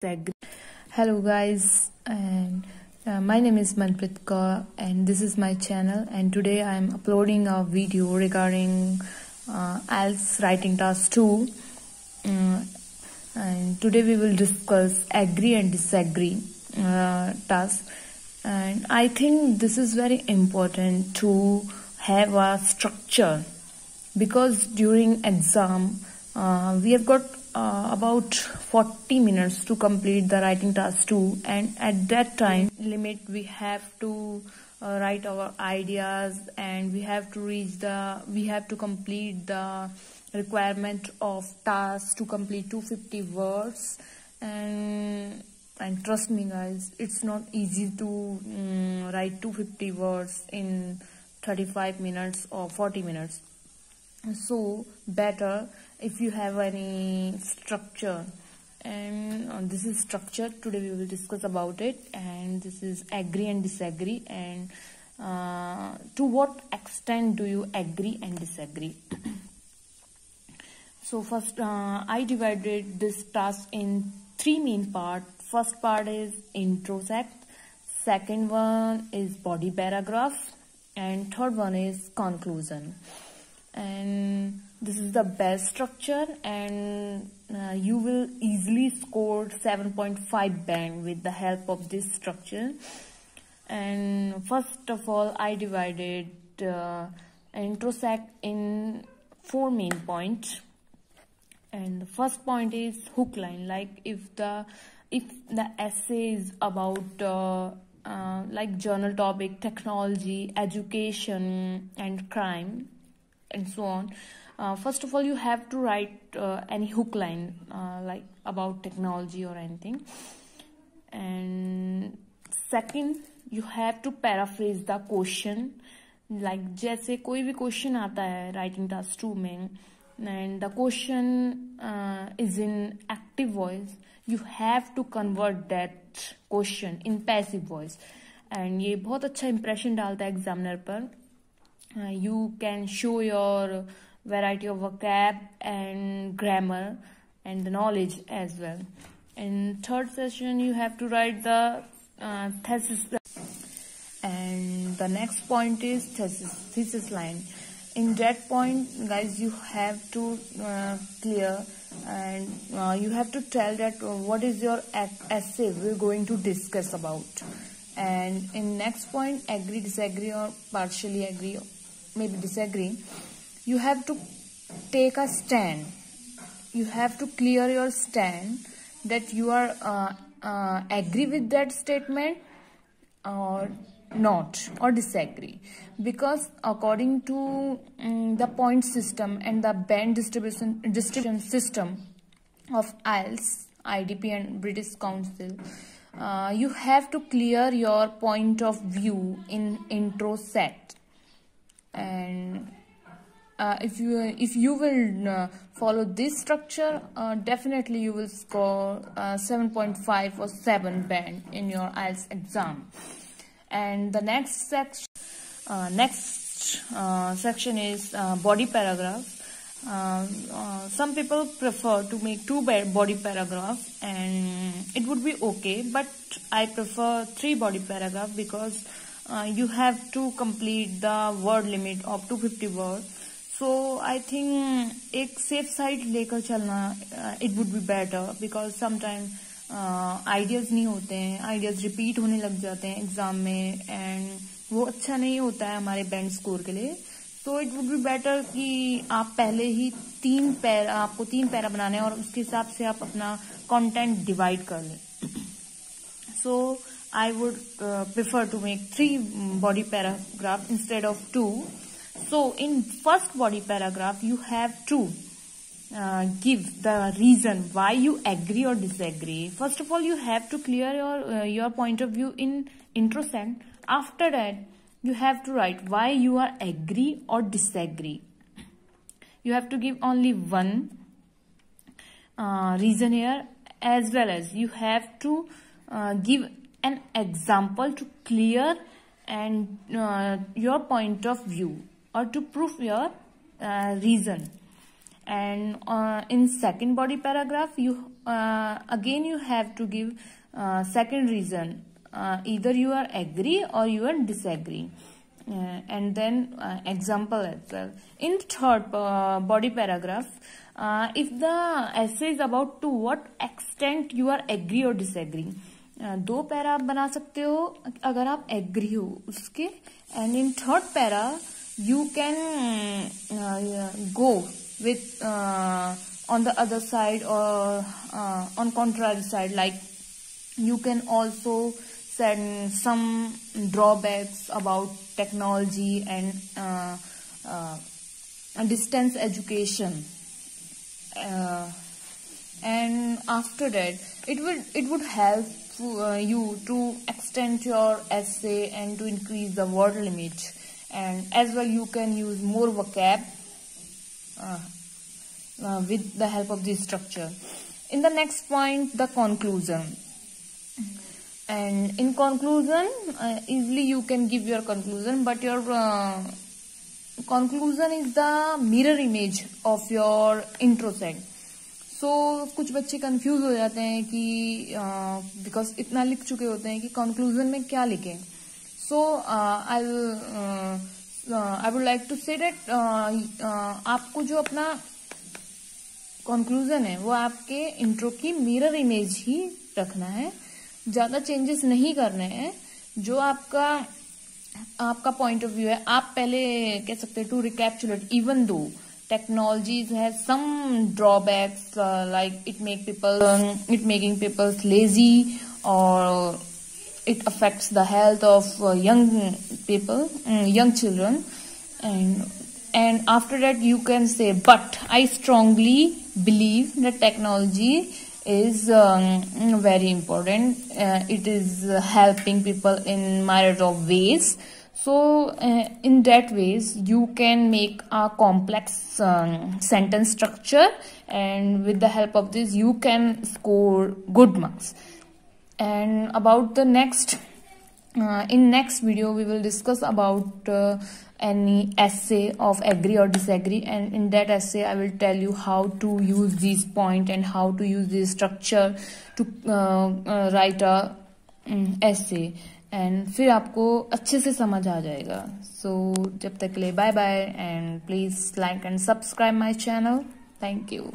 Hello guys, and my name is Manpreet Kaur and this is my channel, and today I am uploading a video regarding IELTS writing task 2, and today we will discuss agree and disagree task. And I think this is very important to have a structure, because during exam we have got about 40 minutes to complete the writing task 2, and at that time limit we have to write our ideas, and we have to complete the requirement of task to complete 250 words. And trust me guys, it's not easy to write 250 words in 35 minutes or 40 minutes. So better if you have any structure, and this is structure. Today we will discuss about it, and this is agree and disagree, and to what extent do you agree and disagree. So first I divided this task in 3 main parts. First part is intro sect, second one is body paragraph, and third one is conclusion. And this is the best structure, and you will easily score 7.5 band with the help of this structure. And first of all, I divided intro sect in 4 main points. And the first point is hook line. Like if the essay is about like journal topic, technology, education and crime and so on, first of all you have to write any hook line like about technology or anything. And second, you have to paraphrase the question. Like जैसे कोई भी question आता है writing task 2 में, and the question is in active voice, you have to convert that question in passive voice, and ये बहुत अच्छा impression डालता है examiner पर. You can show your variety of vocab and grammar and the knowledge as well. In third session, you have to write the thesis, and the next point is thesis line. In that point, guys, you have to clear, and you have to tell that what is your essay we're going to discuss about. And in next point, agree, disagree, or partially agree, maybe disagree, you have to take a stand. You have to clear your stand that you are agree with that statement or not, or disagree, because according to the point system and the band distribution system of IELTS, IDP and British Council, you have to clear your point of view in intro set. And if you will follow this structure, definitely you will score 7.5 or 7 band in your IELTS exam. And the next section is body paragraph. Some people prefer to make 2 body paragraphs, and it would be okay, but I prefer 3 body paragraph, because you have to complete the word limit of 250 words. So I think एक safe side लेकर चलना it would be better, because sometimes ideas नहीं होते हैं, ideas repeat होने लग जाते हैं एग्जाम में, एंड वो अच्छा नहीं होता है हमारे बैंड स्कोर के लिए. तो इट वुड बी बेटर कि आप पहले ही 3 पैरा बनाने हैं, और उसके हिसाब से आप अपना कंटेंट डिवाइड कर लें. So I would prefer to make 3 body paragraph instead of 2. So in first body paragraph you have to give the reason why you agree or disagree. First of all, you have to clear your point of view in intro sent. After that, you have to write why you are agree or disagree. You have to give only one reason here, as well as you have to give an example to clear and your point of view, or to prove your reason. and in second body paragraph you again you have to give second reason, either you are agree or you are disagree, and then example as well. In third body paragraph, if the essay is about to what extent you are agree or disagree, दो para आप बना सकते हो अगर आप agree हो उसके, and in third para you can go with on the other side or on contrary side, like you can also send some drawbacks about technology and distance education, and after that it would help you to extend your essay and to increase the word limit, and as well you can use more vocab with the help of this structure. In the next point, the conclusion, and in conclusion easily you can give your conclusion, but your conclusion is the mirror image of your intro set. So कुछ बच्चे confuse हो जाते हैं कि because इतना लिख चुके होते हैं कि कंक्लूजन में क्या लिखें. So I would like to say that आपको जो अपना कंक्लूजन है वो आपके इंट्रो की मिरर इमेज ही रखना है, ज्यादा चेंजेस नहीं करने हैं. जो आपका पॉइंट ऑफ व्यू है, आप पहले कह सकते हैं to recapitulate, even though technologies has some drawbacks like it making people lazy, or it affects the health of young people, young children, and after that you can say, but I strongly believe that technology is very important. It is helping people in myriad of ways. So in that ways you can make a complex sentence structure, and with the help of this you can score good marks. And about the next in next video we will discuss about any essay of agree or disagree, and in that essay I will tell you how to use these point and how to use this structure to write a essay, and फिर आपको अच्छे से समझ आ जाएगा. सो जब तक के लिए bye bye, and please like and subscribe my channel. Thank you.